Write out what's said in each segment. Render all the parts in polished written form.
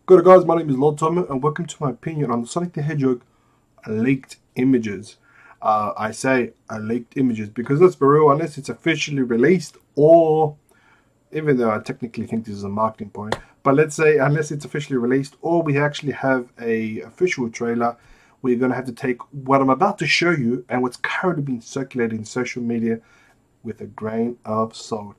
Good guys, my name is Lord Tom and welcome to my opinion on the Sonic the Hedgehog leaked images. I say leaked images because let's be real, unless it's officially released, or even though I technically think this is a marketing point, but let's say unless it's officially released or we actually have a official trailer, we're going to have to take what I'm about to show you and what's currently being circulated in social media with a grain of salt,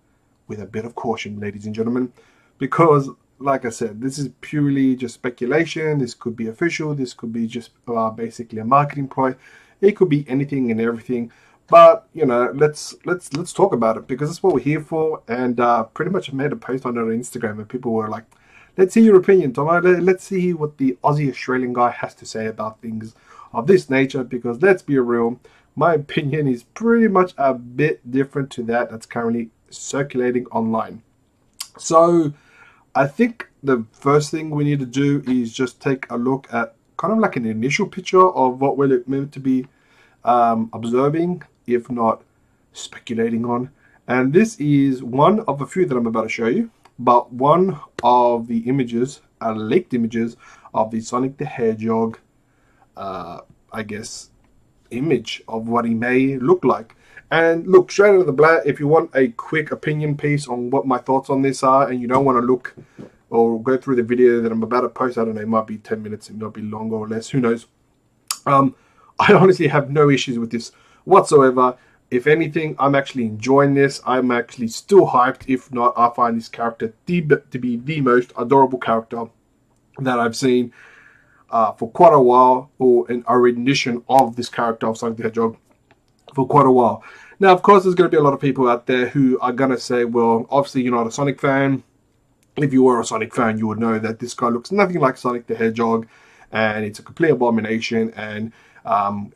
with a bit of caution, ladies and gentlemen, because like I said, this is purely just speculation. This could be official. This could be just basically a marketing ploy. It could be anything and everything. But you know, let's talk about it because that's what we're here for. And pretty much I made a post on it on Instagram, and people were like, "Let's hear your opinion, Tom. Let's see what the Aussie Australian guy has to say about things of this nature." Because let's be real, my opinion is pretty much a bit different to that's currently circulating online. So I think the first thing we need to do is just take a look at kind of like an initial picture of what we're meant to be observing, if not speculating on. And this is one of a few that I'm about to show you, but one of the images, leaked images of the Sonic the Hedgehog, I guess, image of what he may look like. And look, straight out of the bat, if you want a quick opinion piece on what my thoughts on this are, and you don't want to look or go through the video that I'm about to post, I don't know, it might be 10 minutes, it might be longer or less, who knows. I honestly have no issues with this whatsoever. If anything, I'm actually enjoying this. I'm actually still hyped. If not, I find this character to be the most adorable character that I've seen for quite a while, or a rendition of this character of Sonic the Hedgehog for quite a while. Now, of course, there's going to be a lot of people out there who are going to say, well, obviously you're not a Sonic fan. If you were a Sonic fan, you would know that this guy looks nothing like Sonic the Hedgehog, and it's a complete abomination, and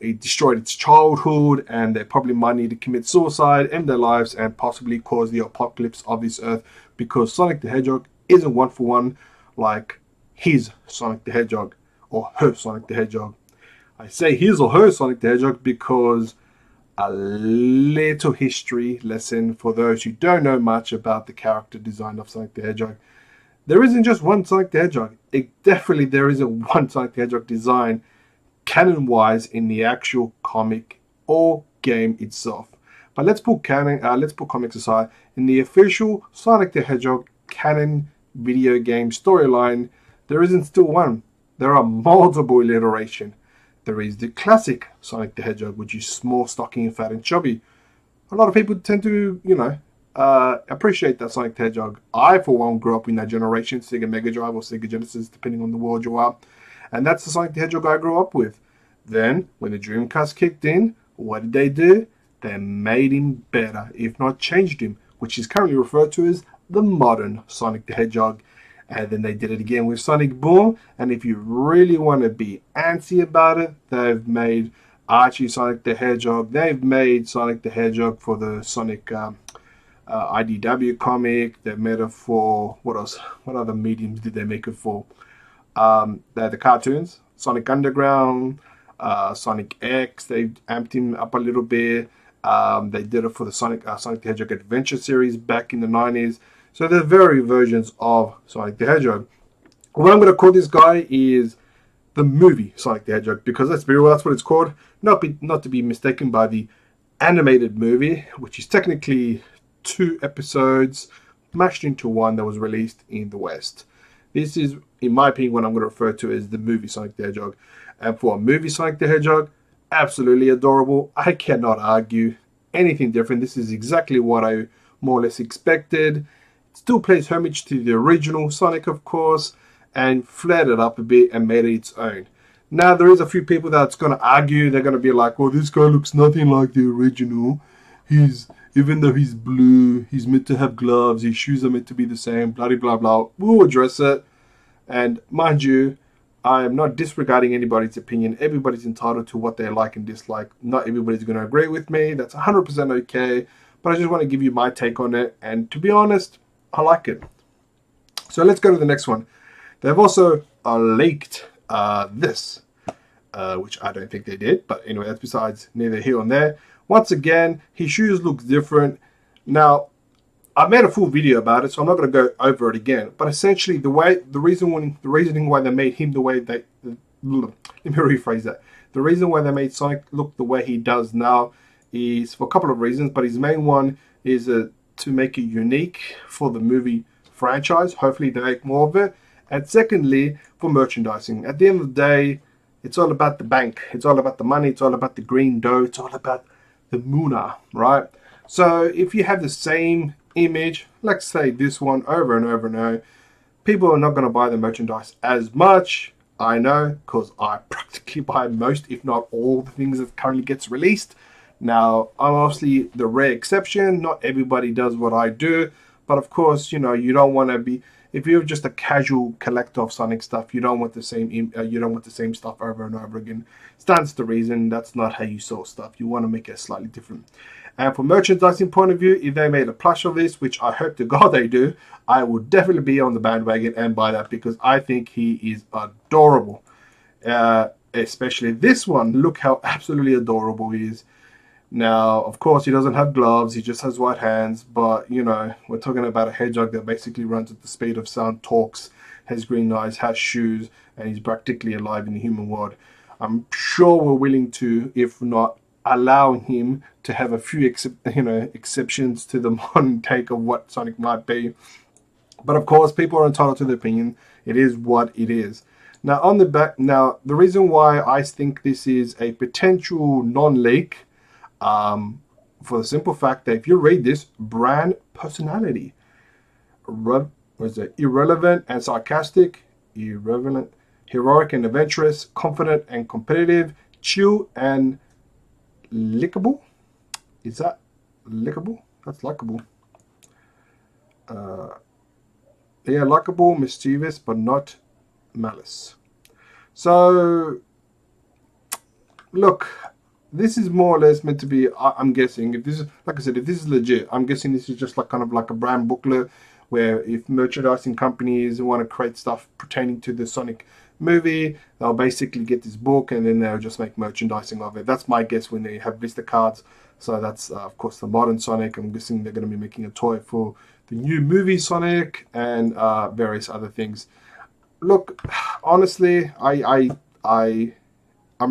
it destroyed its childhood, and they probably might need to commit suicide, end their lives, and possibly cause the apocalypse of this earth, because Sonic the Hedgehog isn't one for one like his Sonic the Hedgehog or her Sonic the Hedgehog. I say his or her Sonic the Hedgehog because a little history lesson for those who don't know much about the character design of Sonic the Hedgehog. There isn't just one Sonic the Hedgehog. There isn't one Sonic the Hedgehog design canon-wise in the actual comic or game itself. But let's put comics aside. In the official Sonic the Hedgehog canon video game storyline, there isn't still one. There are multiple iterations. There is the classic Sonic the Hedgehog, which is small, stocky, and fat and chubby. A lot of people tend to, appreciate that Sonic the Hedgehog. I, for one, grew up in that generation, Sega Mega Drive or Sega Genesis, depending on the world you are. And that's the Sonic the Hedgehog I grew up with. Then, when the Dreamcast kicked in, what did they do? They made him better, if not changed him, which is currently referred to as the modern Sonic the Hedgehog. And then they did it again with Sonic Boom. And if you really want to be antsy about it, they've made Archie Sonic the Hedgehog. They've made Sonic the Hedgehog for the Sonic IDW comic. They've made it for, what else? What other mediums did they make it for? They're the cartoons. Sonic Underground, Sonic X. They've amped him up a little bit. They did it for the Sonic the Hedgehog Adventure series back in the 90s. So there's various versions of Sonic the Hedgehog. What I'm going to call this guy is the movie Sonic the Hedgehog, because let's be real, that's what it's called. Not to be mistaken by the animated movie, which is technically 2 episodes mashed into one that was released in the West. This is, in my opinion, what I'm going to refer to as the movie Sonic the Hedgehog. And for a movie Sonic the Hedgehog, absolutely adorable. I cannot argue anything different. This is exactly what I more or less expected. Still pays homage to the original Sonic, of course, and flared it up a bit and made it its own. Now, there is a few people that's going to argue. They're going to be like, well, this guy looks nothing like the original. Even though he's blue, he's meant to have gloves, his shoes are meant to be the same, blah, blah, blah. We'll address it. And mind you, I am not disregarding anybody's opinion. Everybody's entitled to what they like and dislike. Not everybody's going to agree with me. That's 100% okay. But I just want to give you my take on it. And to be honest, I like it. So let's go to the next one. They've also leaked this, which I don't think they did. But anyway, that's besides neither here nor there. Once again, his shoes look different. Now, I made a full video about it, so I'm not going to go over it again. But essentially, the reasoning why they made him the way they, let me rephrase that. The reason why they made Sonic look the way he does now is for a couple of reasons, but his main one is to make it unique for the movie franchise. Hopefully, they make more of it. And secondly, for merchandising. At the end of the day, it's all about the bank. It's all about the money. It's all about the green dough. It's all about the Muna, right? So if you have the same image, let's say this one over and over and over, people are not going to buy the merchandise as much. I know, because I practically buy most, if not all, the things that currently gets released. Now, I'm obviously the rare exception. Not everybody does what I do. But of course, you know, you don't want to be, if you're just a casual collector of Sonic stuff, you don't want the same stuff over and over again. Stands to reason. That's not how you sell stuff. You want to make it slightly different. And from merchandising point of view, if they made a plush of this, which I hope to God they do, I would definitely be on the bandwagon and buy that, because I think he is adorable. Especially this one. Look how absolutely adorable he is. Now, of course, he doesn't have gloves. He just has white hands. But, you know, we're talking about a hedgehog that basically runs at the speed of sound, talks, has green eyes, has shoes, and he's practically alive in the human world. I'm sure we're willing to, if not allowing him to have a few exceptions to the modern take of what Sonic might be. But of course, people are entitled to their opinion. It is what it is. Now, on the back, now the reason why I think this is a potential non-leak, for the simple fact that if you read this, brand personality, irrelevant and sarcastic, irrelevant, heroic and adventurous, confident and competitive, chill and likable. Is that likable? That's likable. Yeah, likable, mischievous, but not malice. So, look, this is more or less meant to be, I'm guessing, if this is, like I said, if this is legit, I'm guessing this is just like kind of like a brand booklet where if merchandising companies want to create stuff pertaining to the Sonic movie, they'll basically get this book and then they'll just make merchandising of it. That's my guess when they have blister cards. So that's, of course, the modern Sonic. I'm guessing they're going to be making a toy for the new movie Sonic and various other things. Look, honestly, I'm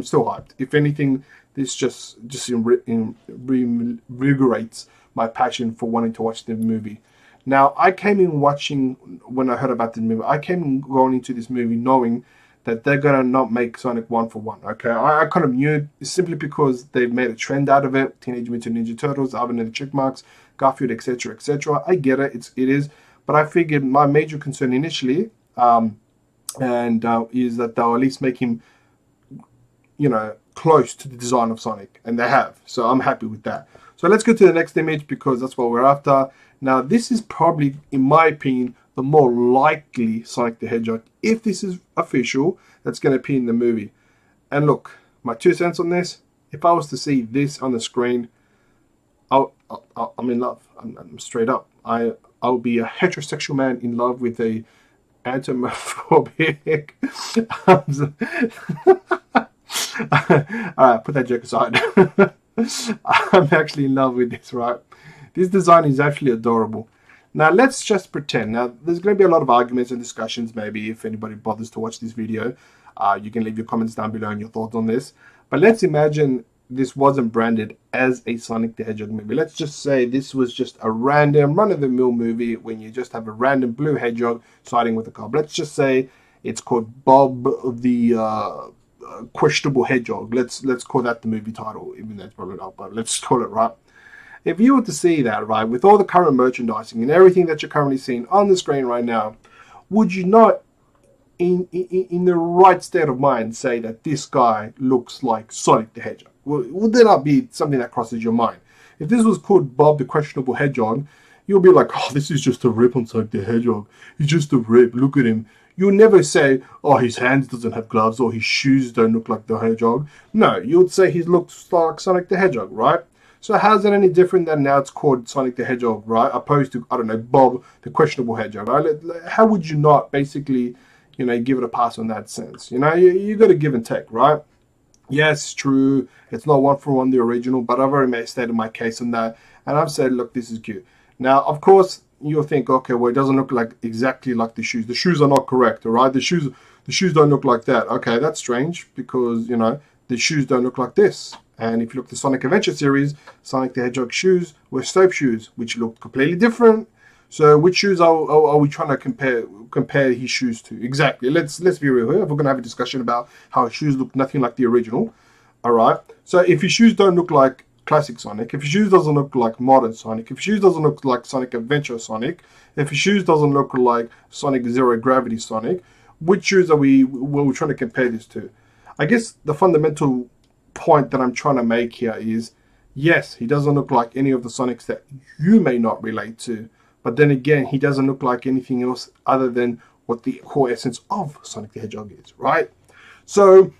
still hyped. If anything, this just reinvigorates my passion for wanting to watch the movie. Now, I came in watching, when I heard about the movie, I came in going into this movie knowing that they're going to not make Sonic one for one, okay? I kind of knew it simply because they've made a trend out of it. Teenage Mutant Ninja Turtles, Alvin and the Chipmunks, Garfield, etc., etc. I get it, it is. But I figured my major concern initially is that they'll at least make him, you know, close to the design of Sonic. And they have. So I'm happy with that. So let's go to the next image because that's what we're after. Now, this is probably, in my opinion, the more likely Sonic the Hedgehog, if this is official, that's going to appear in the movie. And look, my 2 cents on this, if I was to see this on the screen, I'm in love. I'm straight up. I'll be a heterosexual man in love with a anthropomorphic. Alright, put that joke aside. I'm actually in love with this, right? This design is actually adorable. Now, let's just pretend. Now, there's going to be a lot of arguments and discussions, maybe, if anybody bothers to watch this video. You can leave your comments down below and your thoughts on this. But let's imagine this wasn't branded as a Sonic the Hedgehog movie. Let's just say this was just a random, run-of-the-mill movie when you just have a random blue hedgehog siding with a car. Let's just say it's called Bob the Questionable Hedgehog. Let's call that the movie title, even though it's probably not, but let's call it, right? If you were to see that, right, with all the current merchandising and everything that you're currently seeing on the screen right now, would you not, in the right state of mind, say that this guy looks like Sonic the Hedgehog? Would there not be something that crosses your mind? If this was called Bob the Questionable Hedgehog, you'll be like, oh, this is just a rip on Sonic the Hedgehog. He's just a rip. Look at him. You'll never say, oh, his hands doesn't have gloves or his shoes don't look like the Hedgehog. No, you would say he looks like Sonic the Hedgehog, right? So how's that any different than now it's called Sonic the Hedgehog, right? Opposed to, I don't know, Bob the Questionable Hedgehog, right? How would you not basically, you know, give it a pass on that sense? You know, you got to give and take, right? Yes, true. It's not one for one the original, but I've already stated my case on that. And I've said, look, this is cute. Now, of course, you'll think, okay, well, it doesn't look like exactly like the shoes. The shoes are not correct, all right? The shoes don't look like that. Okay, that's strange because, the shoes don't look like this. And if you look at the Sonic Adventure series, Sonic the Hedgehog shoes were soap shoes, which look completely different. So which shoes are we trying to compare his shoes to? Exactly. Let's be real here. If we're going to have a discussion about how his shoes look nothing like the original, all right? So if your shoes don't look like classic Sonic, if your shoes doesn't look like modern Sonic, if your shoes doesn't look like Sonic Adventure Sonic, if your shoes doesn't look like Sonic Zero Gravity Sonic, which shoes are we trying to compare this to? I guess the fundamental point that I'm trying to make here is, yes, he doesn't look like any of the Sonics that you may not relate to, but then again, he doesn't look like anything else other than what the core essence of Sonic the Hedgehog is, right? So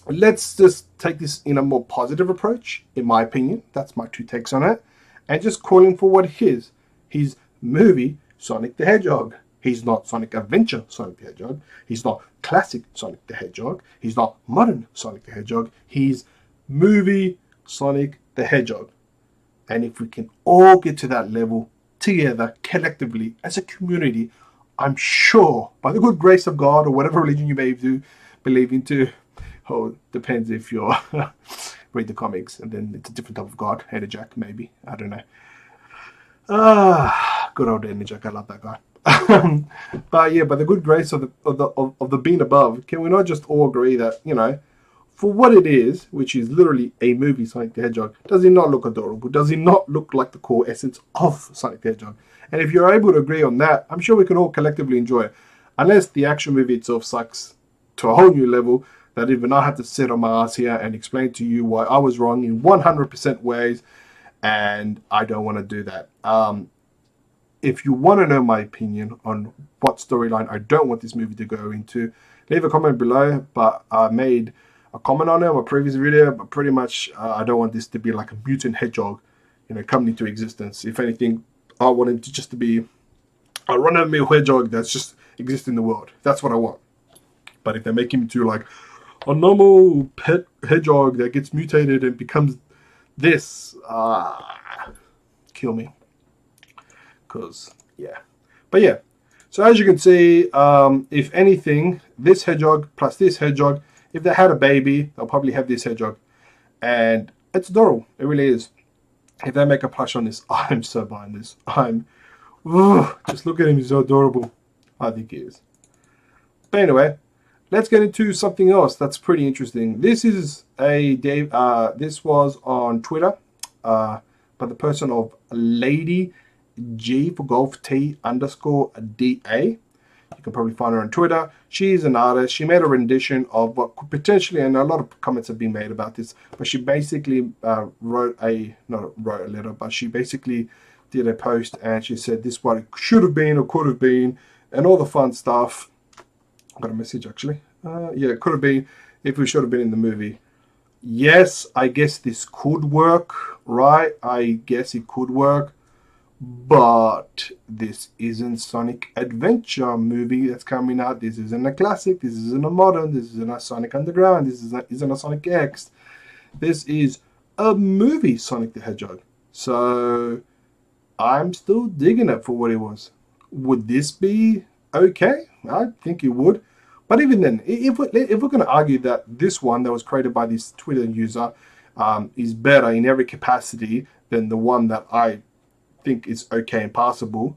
let's just take this in a more positive approach, in my opinion. That's my 2 takes on it. And just call him for what he is. He's movie Sonic the Hedgehog. He's not Sonic Adventure Sonic the Hedgehog. He's not classic Sonic the Hedgehog. He's not modern Sonic the Hedgehog. He's movie Sonic the Hedgehog. And if we can all get to that level together, collectively, as a community, I'm sure, by the good grace of God, or whatever religion you may believe into, depends if you read the comics, and then it's a different type of God, Jack, maybe, I don't know. Good old Jack, I love that guy. But yeah, by the good grace of the being above, can we not just all agree that, for what it is, which is literally a movie Sonic the Hedgehog, does he not look adorable? Does he not look like the core essence of Sonic the Hedgehog? And if you're able to agree on that, I'm sure we can all collectively enjoy it. Unless the action movie itself sucks to a whole new level, that even I have to sit on my ass here and explain to you why I was wrong in 100% ways, and I don't want to do that. If you want to know my opinion on what storyline I don't want this movie to go into, leave a comment below. But I made a comment on it in my previous video, but pretty much I don't want this to be like a mutant hedgehog, coming into existence. If anything, I want him to be a run-of-the-mill hedgehog that's just exists in the world. That's what I want. But if they make him into like a normal pet hedgehog that gets mutated and becomes this, kill me. Because, yeah. But yeah, so as you can see, if anything, this hedgehog plus this hedgehog, if they had a baby, they'll probably have this hedgehog. And it's adorable. It really is. If they make a plush on this, I'm so buying this. Just look at him. He's so adorable. I think he is. But anyway, let's get into something else that's pretty interesting. This is this was on Twitter by the person of Lady G for golf T _DA. You can probably find her on Twitter. She's an artist. She made a rendition of what could potentially, and a lot of comments have been made about this, but she basically wrote a letter, but she basically did a post and she said this what it should have been or could have been and all the fun stuff. I got a message actually. Yeah, it could have been if we should have been in the movie. Yes, I guess this could work, right? I guess it could work. But this isn't Sonic Adventure movie that's coming out. This isn't a classic. This isn't a modern. This isn't a Sonic Underground. This isn't a Sonic X. This is a movie Sonic the Hedgehog. So I'm still digging it for what it was. Would this be okay? I think it would. But even then, if we're going to argue that this one that was created by this Twitter user is better in every capacity than the one that I think is okay and passable,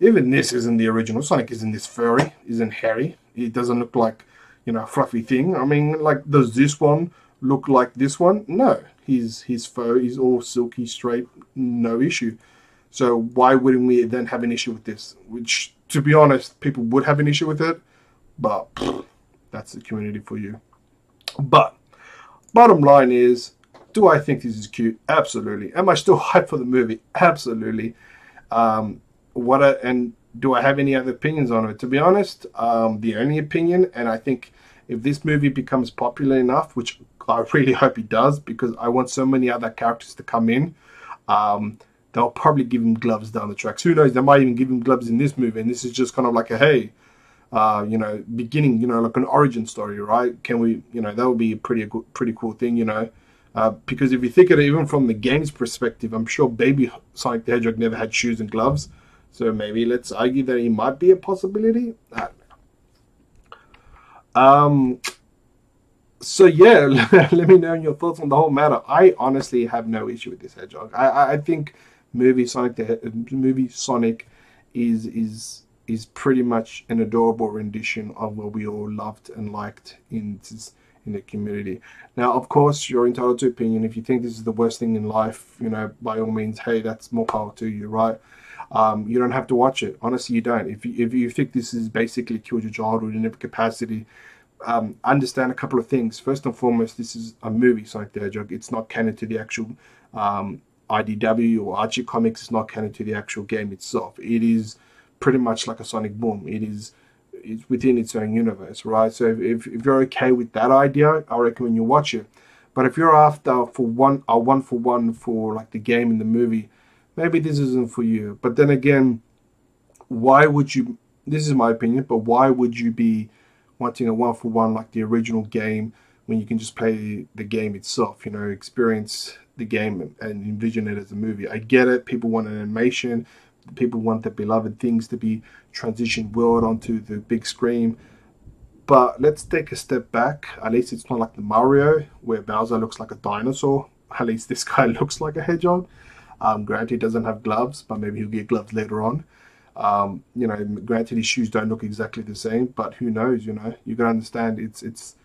even this isn't the original. Sonic isn't this furry, isn't hairy. It doesn't look like, a fluffy thing. I mean, like, does this one look like this one? No. His fur is all silky, straight, no issue. So why wouldn't we then have an issue with this? Which, to be honest, people would have an issue with it, but that's the community for you. But bottom line is, do I think this is cute? Absolutely. Am I still hyped for the movie? Absolutely. And do I have any other opinions on it? To be honest, the only opinion, and I think if this movie becomes popular enough, which I really hope it does, because I want so many other characters to come in, they'll probably give him gloves down the tracks. Who knows? They might even give him gloves in this movie, and this is just kind of like a, hey, beginning, like an origin story, right? Can we, that would be a pretty cool thing, Because if you think of it, even from the game's perspective, I'm sure baby Sonic the Hedgehog never had shoes and gloves. So maybe let's argue that he might be a possibility. I don't know. So yeah, let me know your thoughts on the whole matter. I honestly have no issue with this hedgehog. I think movie Sonic is pretty much an adorable rendition of what we all loved and liked in the community. Now, of course, you're entitled to opinion. If you think this is the worst thing in life, by all means, hey, that's more power to you, right? You don't have to watch it. Honestly, you don't. If you think this is basically killed your childhood in every capacity, understand a couple of things. First and foremost, this is a movie, Sonic the Hedgehog. It's not canon to the actual IDW or Archie comics. It's not canon to the actual game itself. It is pretty much like a Sonic Boom. It's within its own universe, right? So if you're okay with that idea, I recommend you watch it. But if you're after a one for one for like the game and the movie, maybe this isn't for you. But then again, why would you? This is my opinion, but why would you be wanting a one for one like the original game when you can just play the game itself? Experience the game and envision it as a movie. I get it. People want an animation. People want their beloved things to be transitioned world onto the big screen. But let's take a step back. At least it's not like the Mario where Bowser looks like a dinosaur. At least this guy looks like a hedgehog. Granted, he doesn't have gloves, but maybe he'll get gloves later on. Granted, his shoes don't look exactly the same, but who knows? You gotta understand. It's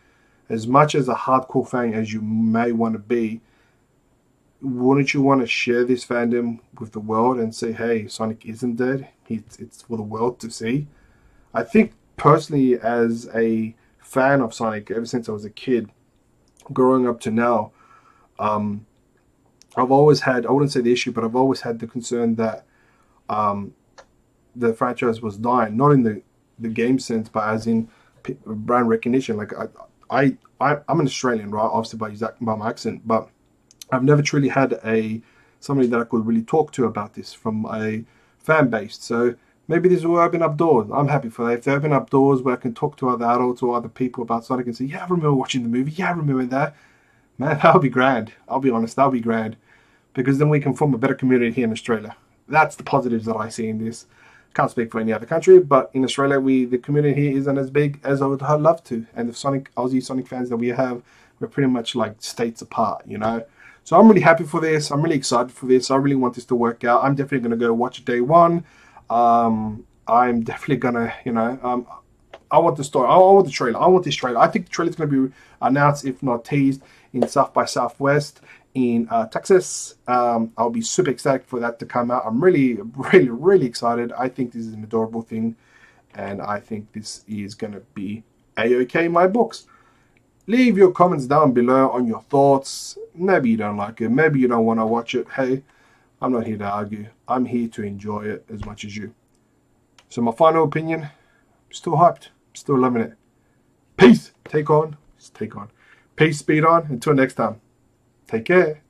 as much as a hardcore fan as you may want to be. Wouldn't you want to share this fandom with the world and say, hey, Sonic isn't dead? It's for the world to see. I think personally, as a fan of Sonic, ever since I was a kid, growing up to now, I've always had, I wouldn't say the issue, but I've always had the concern that the franchise was dying, not in the game sense, but as in brand recognition. Like I'm an Australian, right? Obviously by my accent, but I've never truly had somebody that I could really talk to about this from a fan base. So maybe this will open up doors. I'm happy for that. If they open up doors where I can talk to other adults or other people about Sonic and say, yeah, I remember watching the movie. Yeah, I remember that. Man, that would be grand. I'll be honest, that would be grand. Because then we can form a better community here in Australia. That's the positives that I see in this. Can't speak for any other country, but in Australia, the community here isn't as big as I would have loved to. And the Aussie Sonic fans that we have, we're pretty much like states apart, So I'm really happy for this. I'm really excited for this. I really want this to work out. I'm definitely going to go watch it day one. I'm definitely going to, I want the story. I want the trailer. I want this trailer. I think the trailer is going to be announced, if not teased, in South by Southwest in Texas. I'll be super excited for that to come out. I'm really, really, really excited. I think this is an adorable thing. And I think this is going to be A-OK in my books. Leave your comments down below on your thoughts. Maybe you don't like it. Maybe you don't want to watch it. Hey, I'm not here to argue. I'm here to enjoy it as much as you. So my final opinion, I'm still hyped. I'm still loving it. Peace. Take on. Just take on. Peace. Speed on. Until next time. Take care.